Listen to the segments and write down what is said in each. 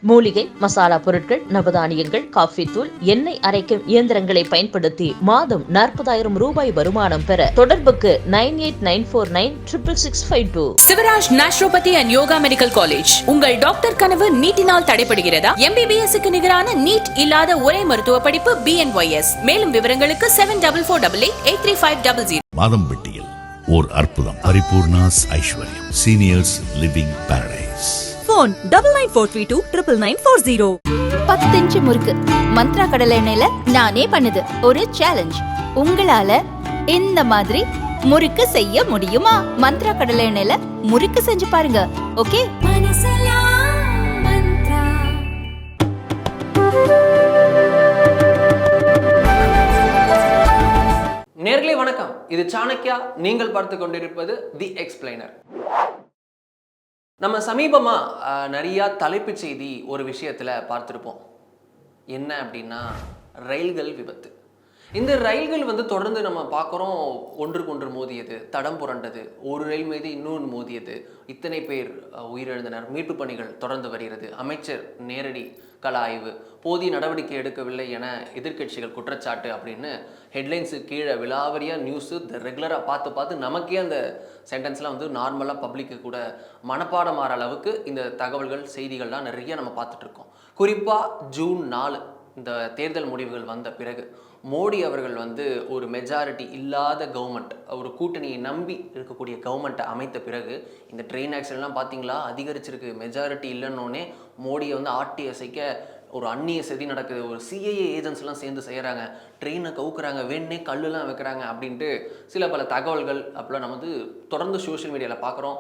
மூலிகை மசாலா பொருட்கள், நவதானியங்கள், காஃபி தூள், எண்ணெய் அரைக்கும் இயந்திரங்களை பயன்படுத்தி மாதம் 40,000 ரூபாய் வருமானம் பெற தொடர்புக்கு 9894966652. Sivaraj naturopathy and yoga medical college. உங்கள் டாக்டர் கனவு நீட்டினால் தடைபடுகிறதா? MBBS-க்கு நிகரான நீட் இல்லாத ஒரே மருத்துவ படிப்பு BNYS. மேலும் விவரங்களுக்கு 7448835500. மாதம்பட்டியில் ஓர் அற்புதம். பரிபூர்ணாஸ் ஐஸ்வர்யம் seniors living Paradise. Phone 9943299940. 10 inch முறுக்கு மந்த்ரா கடலை எண்ணெயில நானே பண்ணுது ஒரு சேலஞ்ச். உங்களால இந்த மாதிரி முறுக்கு செய்ய முடியுமா? மந்த்ரா கடலை எண்ணெயில முறுக்கு செஞ்சு பாருங்க. ஓகே? நேர்களே வணக்கம். இது சாணக்யா. நீங்கள் பார்த்து கொண்டிருப்பது தி எக்ஸ்பிளைனர். நம்ம சமீபமாக நிறையா தலைப்புச் செய்தி ஒரு விஷயத்தில் பார்த்துருப்போம். என்ன அப்படின்னா ரயில்கள் விபத்து. இந்த ரயில்கள் தொடர்ந்து நம்ம பார்க்குறோம், ஒன்றுக்கு ஒன்று மோதியது, தடம் புரண்டது, ஒரு ரயில் மீது இன்னொன்று மோதியது, இத்தனை பேர் உயிரிழந்தனர், மீட்பு பணிகள் தொடர்ந்து வருகிறது, அமைச்சர் நேரடி கள ஆய்வு, போதிய நடவடிக்கை எடுக்கவில்லை என எதிர்க்கட்சிகள் குற்றச்சாட்டு அப்படின்னு ஹெட்லைன்ஸு கீழே விலாவரியாக நியூஸு ரெகுலராக பார்த்து நமக்கே அந்த சென்டென்ஸ்லாம் நார்மலாக பப்ளிக்கு கூட மனப்பாடம் ஆகிற அளவுக்கு இந்த தகவல்கள் செய்திகள்லாம் நிறைய நம்ம பார்த்துட்ருக்கோம். குறிப்பாக ஜூன் 4 இந்த தேர்தல் முடிவுகள் வந்த பிறகு மோடி அவர்கள் ஒரு மெஜாரிட்டி இல்லாத கவர்மெண்ட், ஒரு கூட்டணியை நம்பி இருக்கக்கூடிய கவர்மெண்ட்டை அமைத்த பிறகு இந்த ட்ரெயின் ஆக்சிடென்ட்லாம் பார்த்தீங்களா அதிகரிச்சிருக்கு. மெஜாரிட்டி இல்லைன்னொன்னே மோடியை ஆட்டி அசைக்க ஒரு அந்நிய சதி நடக்குது. ஒரு CIA ஏஜென்ட்ஸ்லாம் சேர்ந்து செய்கிறாங்க, ட்ரெயினை கவுக்குறாங்க, வேணே கல்லுலாம் வைக்கிறாங்க அப்படின்ட்டு சில பல தகவல்கள் அப்போலாம் நம்ம தொடர்ந்து சோஷியல் மீடியாவில் பார்க்குறோம்,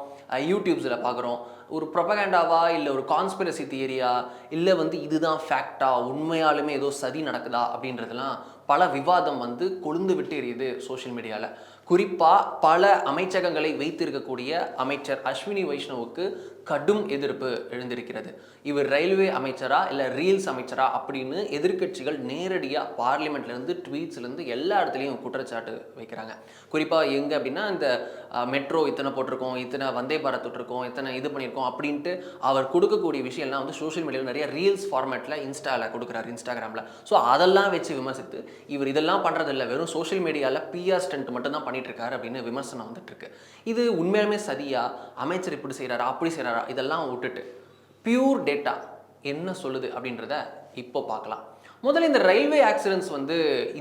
யூடியூப்ஸில் பார்க்குறோம். ஒரு ப்ரொபகேண்டாவா இல்லை ஒரு கான்ஸ்பிரசி தியரியா இல்லை இதுதான் ஃபேக்டா, உண்மையாலுமே ஏதோ சதி நடக்குதா அப்படின்றதெல்லாம் பல விவாதம் கொழுந்து விட்டு எரியுது சோஷியல் மீடியாவில். குறிப்பாக பல அமைச்சகங்களை வைத்திருக்கக்கூடிய அமைச்சர் அஸ்வினி வைஷ்ணவுக்கு கடும் எதிர்ப்பு எழுந்திருக்கிறது. இவர் ரயில்வே அமைச்சரா இல்லை ரீல்ஸ் அமைச்சரா அப்படின்னு எதிர்க்கட்சிகள் நேரடியாக பார்லிமெண்ட்லேருந்து ட்வீட்ஸ்லேருந்து எல்லா இடத்துலையும் குற்றச்சாட்டு வைக்கிறாங்க. குறிப்பாக எங்கே அப்படின்னா இந்த மெட்ரோ இத்தனை போட்டிருக்கோம், இத்தனை வந்தே பாரத் விட்டுருக்கோம், இத்தனை இது பண்ணியிருக்கோம் அப்படின்ட்டு அவர் கொடுக்கக்கூடிய விஷயம்லாம் சோஷியல் மீடியாவில் நிறைய ரீல்ஸ் ஃபார்மேட்டில் இன்ஸ்டாவில் கொடுக்குறாரு, இன்ஸ்டாகிராமில். ஸோ அதெல்லாம் வச்சு விமர்சித்து இவர் இதெல்லாம் பண்ணுறதில்ல, வெறும் சோஷியல் மீடியாவில் PR ஸ்டண்ட் மட்டும்தான் பண்ணிட்டு இருக்காரு அப்படின்னு விமர்சனம் வந்துட்டுருக்கு. இது உண்மையாலுமே சதியா? அமைச்சர் இப்படி செய்கிறாரா அப்படி செய்கிறாரா? இதெல்லாம் விட்டுட்டு பியூர் டேட்டா என்ன சொல்லுது அப்படின்றத இப்போ பார்க்கலாம். முதல்ல இந்த ரயில்வே ஆக்சிடென்ட்ஸ்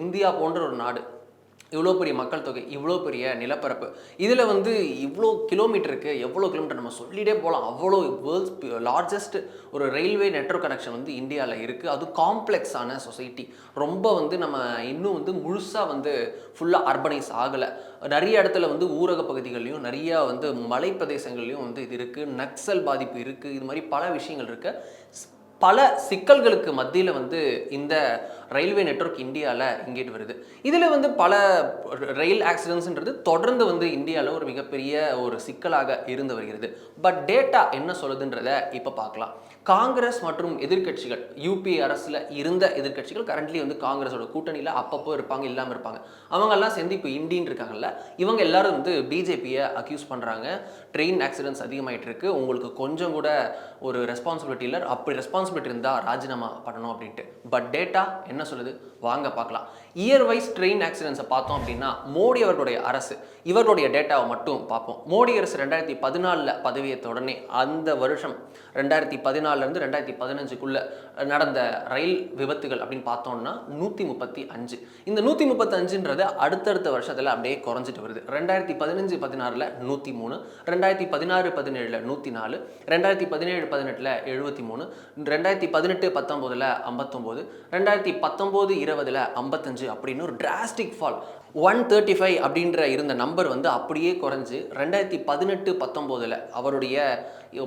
இந்தியா போன்ற ஒரு நாடு, இவ்வளோ பெரிய மக்கள் தொகை, இவ்வளோ பெரிய நிலப்பரப்பு, இதில் இவ்வளோ கிலோமீட்டருக்கு எவ்வளோ கிலோமீட்டர் நம்ம சொல்லிகிட்டே போகலாம். அவ்வளோ வேர்ல்ட்ஸ் லார்ஜஸ்ட் ஒரு ரயில்வே நெட்வொர்க் கனெக்ஷன் இந்தியாவில் இருக்குது. அது காம்ப்ளெக்ஸான சொசைட்டி. ரொம்ப நம்ம இன்னும் முழுசாக ஃபுல்லாக அர்பனைஸ் ஆகலை. நிறைய இடத்துல ஊரக பகுதிகள்லையும் நிறையா மலை பிரதேசங்கள்லையும் இது இருக்குது. நக்சல் பாதிப்பு இருக்குது. இது மாதிரி பல விஷயங்கள் இருக்குது. பல சிக்கல்களுக்கு மத்தியில் இந்த ரயில்வே நெட்வொர்க் இந்தியாவில் இங்கிட்டு வருது. இதில் பல ரயில் ஆக்சிடென்ட்ஸ்ன்றது தொடர்ந்து இந்தியாவில் ஒரு மிகப்பெரிய ஒரு சிக்கலாக இருந்து வருகிறது. பட் டேட்டா என்ன சொல்லுதுன்றத இப்போ பார்க்கலாம். காங்கிரஸ் மற்றும் எதிர்க்கட்சிகள், UPA அரசில் இருந்த எதிர்க்கட்சிகள் கரண்ட்லி காங்கிரஸோட கூட்டணியில் அப்பப்போ இருப்பாங்க, இல்லாமல் இருப்பாங்க. அவங்கெல்லாம் சேர்ந்து இப்போ இந்தின்னு இருக்காங்கல்ல, இவங்க எல்லாரும் BJPயை அக்யூஸ் பண்ணுறாங்க. ட்ரெயின் ஆக்சிடென்ட்ஸ் அதிகமாகிட்டு இருக்கு, உங்களுக்கு கொஞ்சம் கூட ஒரு ரெஸ்பான்சிபிலிட்டி இல்லை, அப்படி ரெஸ்பான்சிபிலிட்டி இருந்தால் ராஜினாமா பண்ணணும் அப்படின்ட்டு. பட் டேட்டா என்ன சொல்லுது வாங்க பார்க்கலாம். இயர் வைஸ் ட்ரெயின் ஆக்சிடென்ட்ஸை பார்த்தோம் அப்படின்னா மோடி அவர்களுடைய அரசு, இவர்களுடைய டேட்டாவை மட்டும் பார்ப்போம். மோடி அரசு 2014 பதவியேற்ற உடனே அந்த வருஷம் 2014 2015 நடந்த ரயில் விபத்துகள் அப்படின்னு பார்த்தோம்னா 135. இந்த 135ன்றது அடுத்தடுத்த வருஷத்தில் அப்படியே குறைஞ்சிட்டு வருது. 2015-16 103, 2016-17 104, 2017-18 73, 2018-19 59, 2019-20 55 அப்படின்னு ஒரு டிராஸ்டிக் ஃபால். 135 அப்படின்ற இருந்த நம்பர் அப்படியே குறைஞ்சு 2018-19 அவருடைய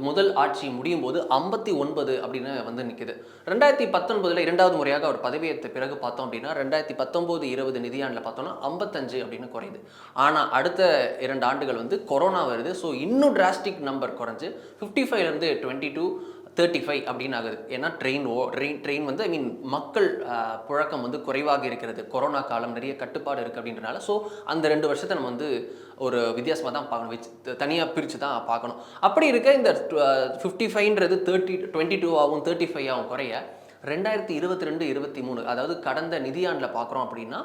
முதல் ஆட்சி முடியும் போது 59 அப்படின்னு நிற்குது. 2019 இரண்டாவது முறையாக அவர் பதவியேற்ற பிறகு பார்த்தோம் அப்படின்னா 2019-20 நிதியாண்டில் பார்த்தோம்னா 55 அப்படின்னு குறையுது. ஆனால் அடுத்த 2 ஆண்டுகள் கொரோனா வருது. ஸோ இன்னும் டிராஸ்டிக் நம்பர் குறைஞ்சு 55 22, 35 அப்படின்னு ஆகுது. ஏன்னா ட்ரெயின் வந்து மக்கள் புழக்கம் வந்து குறைவாக இருக்கிறது, கொரோனா காலம், நிறைய கட்டுப்பாடு இருக்குது அப்படின்றனால. ஸோ அந்த 2 வருஷத்தை நம்ம வந்து ஒரு வித்தியாசமாக தான் பார்க்கணும், தனியாக பிரித்து தான் பார்க்கணும். அப்படி இருக்க இந்த 55ன்றது 22 ஆகும் 35 ஆகும் குறைய 2022-23 அதாவது கடந்த நிதியாண்டில் பார்க்குறோம் அப்படின்னா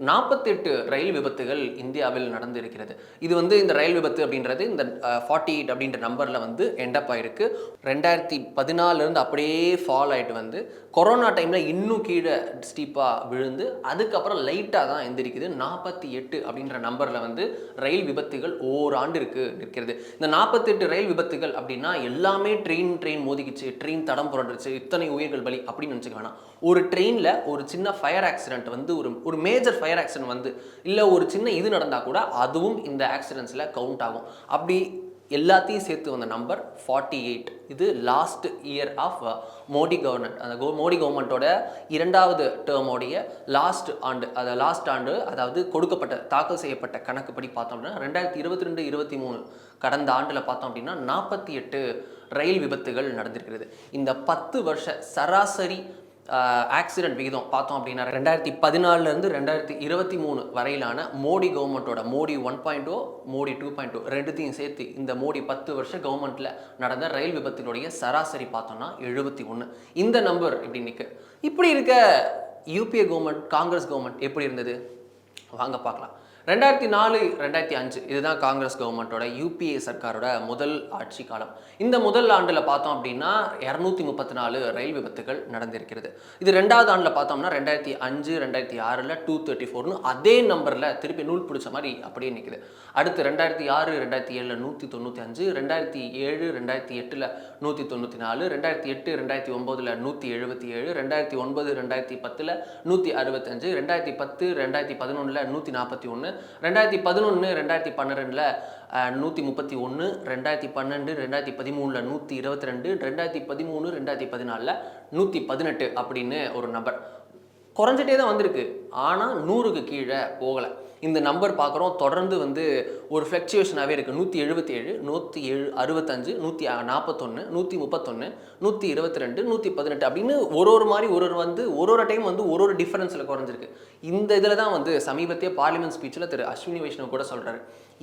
48 ரயில் விபத்துகள் இந்தியாவில் நடந்திருக்கிறது. இது வந்து இந்த ரயில் விபத்து அப்படின்றது இந்த 48 அப்படின்ற நம்பரில் வந்து எண்டப் ஆகிருக்கு. 2014 அப்படியே ஃபால் ஆகிட்டு வந்து கொரோனா டைமில் இன்னும் கீழே ஸ்டீப்பாக விழுந்து அதுக்கப்புறம் லைட்டாக தான் எந்திரிக்குது. 48 அப்படின்ற நம்பரில் வந்து ரயில் விபத்துகள் ஓராண்டிற்கு நிற்கிறது. இந்த 48 ரயில் விபத்துகள் அப்படின்னா எல்லாமே ட்ரெயின் மோதிக்கிச்சு, ட்ரெயின் தடம் புரண்டுச்சு, இத்தனை உயிர்கள் பலி அப்படின்னு நினச்சிக்க வேணாம். ஒரு ட்ரெயினில் ஒரு சின்ன ஃபயர் ஆக்சிடென்ட் வந்து ஒரு மேஜர் ஃபயர் ஆக்சிடென்ட் வந்து இல்லை ஒரு சின்ன இது நடந்தால் கூட அதுவும் இந்த ஆக்சிடென்ட்ஸில் கவுண்ட் ஆகும். அப்படி எல்லாத்தையும் சேர்த்து வந்த நம்பர் 48. இது last year of Modi government, அந்த மோடி கவர்மெண்ட்டோட 2வது டேர்மோடைய லாஸ்ட் ஆண்டு அதாவது தாக்கல் செய்யப்பட்ட கணக்குப்படி பார்த்தோம் அப்படின்னா 2022-23 கடந்த ஆண்டில் பார்த்தோம் அப்படின்னா 48 ரயில் விபத்துகள் நடந்திருக்கிறது. இந்த 10 வருஷ சராசரி ஆக்சிடென்ட் விகிதம் பார்த்தோம் அப்படின்னா 2014 2023 வரையிலான மோடி கவர்மெண்ட்டோட மோடி 1.0 மோடி 2.0 ரெண்டுத்தையும் சேர்த்து இந்த மோடி 10 வருஷ கவர்மெண்ட்டில் நடந்த ரயில் விபத்துடைய சராசரி பார்த்தோம்னா 71. இந்த நம்பர் இப்படி நிற்கு. இப்படி இருக்க யூபிஏ கவர்மெண்ட், காங்கிரஸ் கவர்மெண்ட் எப்படி இருந்தது வாங்க பார்க்கலாம். 2004-2005 இதுதான் காங்கிரஸ் கவர்மெண்ட்டோட யூபிஏ சர்க்காரோட முதல் ஆட்சி காலம். இந்த முதல் ஆண்டில் பார்த்தோம் அப்படின்னா 234 ரயில் விபத்துகள் நடந்திருக்கிறது. இது 2வது ஆண்டில் பார்த்தோம்னா 2005-2006 234 அதே நம்பரில் திருப்பி நூல் பிடிச்ச மாதிரி அப்படியே நிற்குது. அடுத்து 2006-2007 195, 2007-2008 194, 2008-2009 177, 2009-2010 165, 2010-2011 141, 2011-2012 131, 2012-2013 122, 2013-2014 118 அப்படின்னு ஒரு நம்பர் குறைஞ்சிட்டே தான் வந்திருக்கு. ஆனால் 100க்கு கீழே போகலை. இந்த நம்பர் பார்க்குறோம் தொடர்ந்து வந்து ஒரு ஃப்ளக்சுவேஷனாகவே இருக்குது. 177, 165, 141, 131, 122, 118 அப்படின்னு ஒரு மாதிரி ஒரு டைம் வந்து ஒரு டிஃபரன்ஸில் குறைஞ்சிருக்கு. இந்த இதில் தான் வந்து சமீபத்திய பார்லிமெண்ட் ஸ்பீச்சில் திரு அஸ்வினி வைஷ்ணவ் கூட சொல்கிறாரு,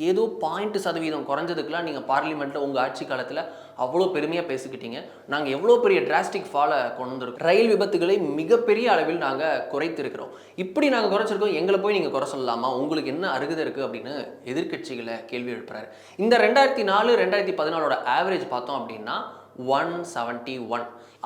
ஏதோ 0.% குறைஞ்சதுக்கெலாம் நீங்கள் பார்லிமெண்ட்டில் உங்கள் ஆட்சி காலத்தில் அவ்வளோ பெருமையாக பேசிக்கிட்டீங்க, நாங்கள் எவ்வளோ பெரிய டிராஸ்டிக் ஃபாலை கொண்டு வந்திருக்கோம், ரயில் விபத்துகளை மிகப்பெரிய அளவில் நாங்கள் குறைத்திருக்கிறோம், இப்படி நாங்கள் குறைச்சிருக்கோம், எங்களை போய் நீங்கள் குறை சொல்லலாமா, உங்களுக்கு என்ன அருகதை இருக்குது அப்படின்னு எதிர்க்கட்சிகளை கேள்வி எழுப்புறாரு. இந்த 2004-2014 ஆவரேஜ் பார்த்தோம் அப்படின்னா 171.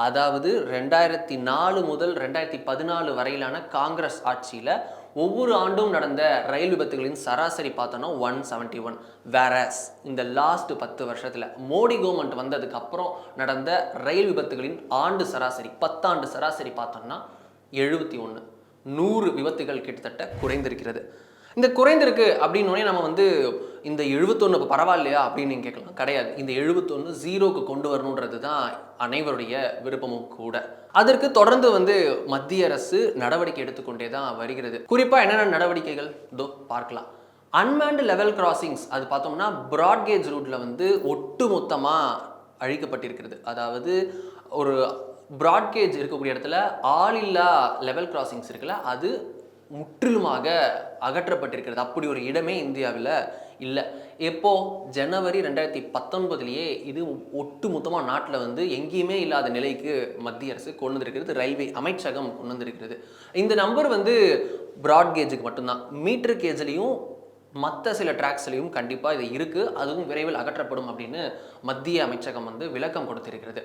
அதாவது 2004 முதல் 2014 வரையிலான காங்கிரஸ் ஆட்சியில் ஒவ்வொரு ஆண்டும் நடந்த ரயில் விபத்துகளின் சராசரி பார்த்தோன்னா 171. வேரஸ் இந்த லாஸ்ட் 10 வருஷத்தில் மோடி கவர்மெண்ட் வந்ததுக்கு அப்புறம் நடந்த ரயில் விபத்துகளின் ஆண்டு சராசரி 10 ஆண்டு சராசரி பார்த்தோம்னா 71. 100 விபத்துகள் கிட்டத்தட்ட குறைந்திருக்கிறது. இந்த குறைந்திருக்கு அப்படின்னோடனே நம்ம வந்து இந்த 71 பரவாயில்லையா அப்படின்னு நீங்கள் கேட்கலாம். கிடையாது, இந்த 71 0க்கு கொண்டு வரணுன்றது தான் அனைவருடைய விருப்பமும் கூட. அதற்கு தொடர்ந்து வந்து மத்திய அரசு நடவடிக்கை எடுத்துக்கொண்டே தான் வருகிறது. குறிப்பாக என்னென்ன நடவடிக்கைகள் பார்க்கலாம். அன்மேன்டு லெவல் கிராசிங்ஸ் அது பார்த்தோம்னா பிராட்கேஜ் ரூட்டில் வந்து ஒட்டு மொத்தமாக அழிக்கப்பட்டிருக்கிறது. அதாவது ஒரு பிராட்கேஜ் இருக்கக்கூடிய இடத்துல ஆளில்லா லெவல் கிராசிங்ஸ் இருக்குல்ல, அது முற்றிலுமாக அகற்றப்பட்டிருக்கிறது. அப்படி ஒரு இடமே இந்தியாவில் இல்லை. எப்போ ஜனவரி 2019 இது ஒட்டு மொத்தமாக நாட்டில் வந்து எங்கேயுமே இல்லாத நிலைக்கு மத்திய அரசு கொண்டு வந்திருக்கிறது, ரயில்வே அமைச்சகம் கொண்டு வந்திருக்கிறது. இந்த நம்பர் வந்து பிராட்கேஜுக்கு மட்டும்தான். மீட்டர் கேஜ்லேயும் மற்ற சில ட்ராக்ஸ்லையும் கண்டிப்பாக இது இருக்குது, அதுவும் விரைவில் அகற்றப்படும் அப்படின்னு மத்திய அமைச்சகம் வந்து விளக்கம் கொடுத்திருக்கிறது.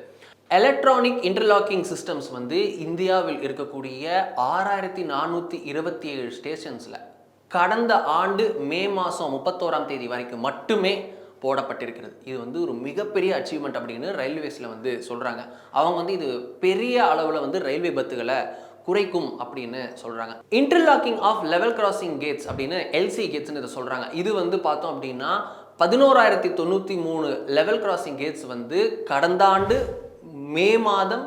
எலக்ட்ரானிக் இன்டர்லாக்கிங் சிஸ்டம்ஸ் வந்து இந்தியாவில் இருக்கக்கூடிய 6427 ஸ்டேஷன்ஸில் கடந்த ஆண்டு மே மாதம் 31 வரைக்கும் மட்டுமே போடப்பட்டிருக்கிறது. இது வந்து ஒரு மிகப்பெரிய அச்சீவ்மெண்ட் அப்படின்னு ரயில்வேஸில் வந்து சொல்கிறாங்க. அவங்க வந்து இது பெரிய அளவில் வந்து ரயில்வே விபத்துகளை குறைக்கும் அப்படின்னு சொல்கிறாங்க. Interlocking of level crossing gates அப்படின்னு எல்சி கேட்ஸ்ன்னு இதை சொல்கிறாங்க. இது வந்து பார்த்தோம் அப்படின்னா 11093 லெவல் கிராசிங் கேட்ஸ் வந்து கடந்த ஆண்டு மே மாதம்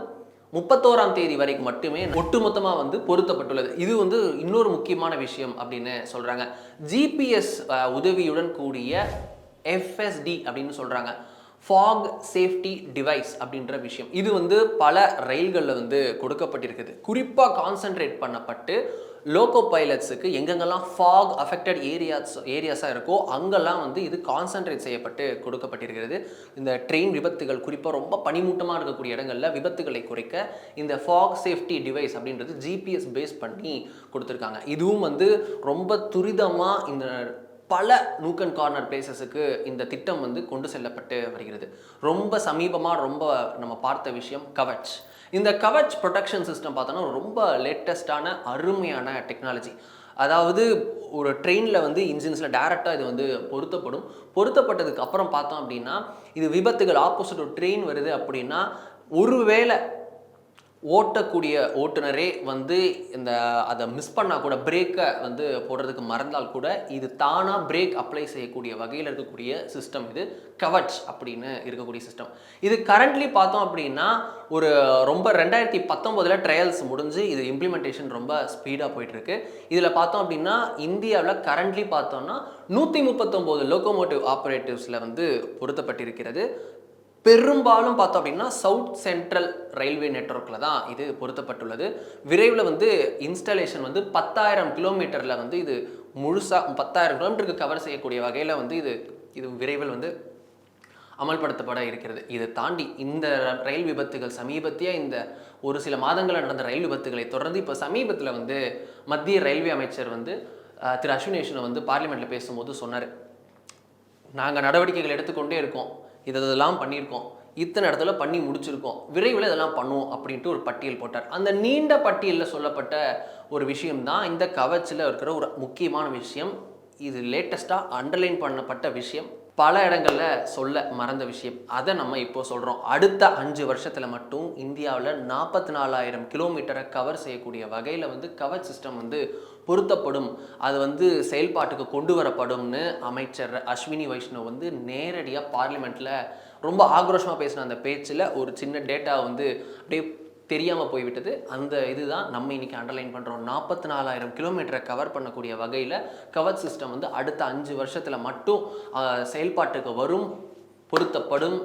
31 வரைக்கும் மட்டுமே ஒட்டுமொத்தமாக வந்து பொருத்தப்பட்டுள்ளது. இது வந்து இன்னொரு முக்கியமான விஷயம் அப்படின்னு சொல்கிறாங்க. ஜிபிஎஸ் உதவியுடன் கூடிய FSD அப்படின்னு சொல்கிறாங்க, ஃபாக் சேஃப்டி டிவைஸ் அப்படின்ற விஷயம் இது வந்து பல ரயில்களில் வந்து கொடுக்கப்பட்டிருக்குது. குறிப்பாக கான்சென்ட்ரேட் பண்ணப்பட்டு லோக்கோ பைலட்ஸுக்கு எங்கெங்கெல்லாம் ஃபாக் அஃபெக்டட் ஏரியாஸாக இருக்கோ அங்கெல்லாம் வந்து இது கான்சென்ட்ரேட் செய்யப்பட்டு கொடுக்கப்பட்டிருக்கிறது. இந்த ட்ரெயின் விபத்துகள் குறிப்பாக ரொம்ப பனிமூட்டமாக இருக்கக்கூடிய இடங்களில் விபத்துகளை குறைக்க இந்த ஃபாக் சேஃப்டி டிவைஸ் அப்படின்றது ஜிபிஎஸ் பேஸ் பண்ணி கொடுத்துருக்காங்க. இதுவும் வந்து ரொம்ப துரிதமாக இந்த பல நூக் அண்ட் கார்னர் பிளேசஸுக்கு இந்த திட்டம் வந்து கொண்டு செல்லப்பட்டு வருகிறது. ரொம்ப சமீபமாக நம்ம பார்த்த விஷயம் கவச். இந்த கவச் ப்ரொடெக்ஷன் சிஸ்டம் பார்த்தோன்னா ரொம்ப லேட்டஸ்டான அருமையான டெக்னாலஜி. அதாவது ஒரு ட்ரெயினில் வந்து இன்ஜின்ஸில் டேரெக்டாக இது வந்து பொருத்தப்பட்டதுக்கு அப்புறம் பார்த்தோம் அப்படின்னா இது விபத்துகள் ஆப்போசிட் ஒரு ட்ரெயின் வருது அப்படின்னா ஒருவேளை ஓட்டக்கூடிய ஓட்டுநரே வந்து அதை மிஸ் பண்ணால் கூட பிரேக்கை வந்து போடுறதுக்கு மறந்தால் கூட இது தானாக பிரேக் அப்ளை செய்யக்கூடிய வகையில் இருக்கக்கூடிய சிஸ்டம் இது கவச் அப்படின்னு இருக்கக்கூடிய சிஸ்டம். இது கரண்ட்லி பார்த்தோம் அப்படின்னா ஒரு ரொம்ப 2019 ட்ரையல்ஸ் முடிஞ்சு இது இம்ப்ளிமெண்டேஷன் ரொம்ப ஸ்பீடாக போயிட்டுருக்கு. இதில் பார்த்தோம் அப்படின்னா இந்தியாவில் கரண்ட்லி பார்த்தோம்னா 139 லோகோமோட்டிவ் ஆப்ரேட்டிவ்ஸில் வந்து பொருத்தப்பட்டிருக்கிறது. பெரும்பாலும் பார்த்தோம் அப்படின்னா சவுத் சென்ட்ரல் ரயில்வே நெட்வொர்க்கில் தான் இது பொருத்தப்பட்டுள்ளது. விரைவில் வந்து இன்ஸ்டாலேஷன் வந்து 10,000 கிலோமீட்டரில் வந்து இது முழுசாக 10,000 கிலோமீட்டருக்கு கவர் செய்யக்கூடிய வகையில் வந்து இது விரைவில் வந்து அமல்படுத்தப்பட இருக்கிறது. இதை தாண்டி இந்த ரயில் விபத்துகள் சமீபத்திய இந்த ஒரு சில மாதங்களில் நடந்த ரயில் விபத்துகளை தொடர்ந்து இப்போ சமீபத்தில் வந்து மத்திய ரயில்வே அமைச்சர் வந்து திரு அஸ்வினேஷனை வந்து பார்லிமெண்ட்டில் பேசும்போது சொன்னார், நாங்கள் நடவடிக்கைகள் எடுத்துக்கொண்டே இருக்கோம், இதெல்லாம் பண்ணியிருக்கோம், இத்தனை இடத்துல பண்ணி முடிச்சிருக்கோம், விரைவில் இதெல்லாம் பண்ணுவோம் அப்படின்ட்டு ஒரு பட்டியல் போட்டார். அந்த நீண்ட பட்டியலில் சொல்லப்பட்ட ஒரு விஷயம்தான் இந்த கவச்சில் இருக்கிற ஒரு முக்கியமான விஷயம். இது லேட்டஸ்ட்டாக அண்டர்லைன் பண்ணப்பட்ட விஷயம், பல இடங்களில் சொல்ல மறந்த விஷயம். அதை நம்ம இப்போ சொல்கிறோம். அடுத்த 5 வருஷத்தில் மட்டும் இந்தியாவில் 44,000 கிலோமீட்டரை கவர் செய்யக்கூடிய வகையில் வந்து கவச் சிஸ்டம் வந்து பொருத்தப்படும், அது வந்து செயல்பாட்டுக்கு கொண்டு வரப்படும்னு அமைச்சர் அஸ்வினி வைஷ்ணவ் வந்து நேரடியாக பார்லிமெண்ட்டில் ரொம்ப ஆக்ரோஷமாக பேசின அந்த பேச்சில் ஒரு சின்ன டேட்டா வந்து அப்படியே தெரியாமல் போய்விட்டது. அந்த இதுதான் நம்ம இன்றைக்கி அண்டர்லைன் பண்ணுறோம். 44,000 கிலோமீட்டரை கவர் பண்ணக்கூடிய வகையில் கவச் சிஸ்டம் வந்து அடுத்த 5 வருஷத்தில் மட்டும் செயல்பாட்டுக்கு வரும், பொருத்தப்படும்,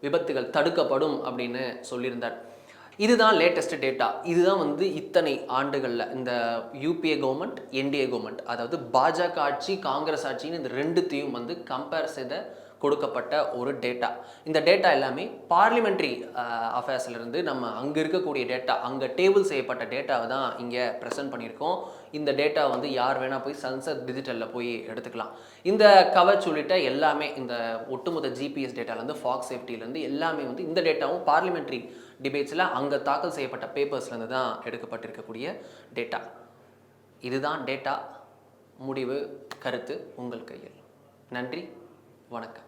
விபத்துகள் தடுக்கப்படும் அப்படின்னு சொல்லியிருந்தார். இதுதான் லேட்டஸ்ட் டேட்டா. இதுதான் வந்து இத்தனை ஆண்டுகளில் இந்த யூபிஏ கவர்மெண்ட், என்டிஏ கவர்மெண்ட், அதாவது பாஜக ஆட்சி, காங்கிரஸ் ஆட்சின்னு இந்த ரெண்டுத்தையும் வந்து கம்பேர் செய்த கொடுக்கப்பட்ட ஒரு டேட்டா. இந்த டேட்டா எல்லாமே பார்லிமெண்ட்ரி அஃபேர்ஸ்லேருந்து நம்ம அங்கே இருக்கக்கூடிய டேட்டா, அங்கே டேபிள் செய்யப்பட்ட டேட்டாவை தான் இங்கே ப்ரெசென்ட் பண்ணியிருக்கோம். இந்த டேட்டா வந்து யார் வேணால் போய் சன்சத் டிஜிட்டலில் போய் எடுத்துக்கலாம். இந்த கவச் உள்ளிட்ட எல்லாமே இந்த ஒட்டுமொத்த ஜிபிஎஸ் டேட்டாலேருந்து ஃபாக் சேஃப்டிலேருந்து எல்லாமே வந்து இந்த டேட்டாவும் பார்லிமெண்ட்ரி டிபேட்ஸில் அங்கே தாக்கல் செய்யப்பட்ட பேப்பர்ஸ்லேருந்து தான் எடுக்கப்பட்டிருக்கக்கூடிய டேட்டா. இதுதான் டேட்டா. முடிவு கருத்து உங்கள் கையில். நன்றி, வணக்கம்.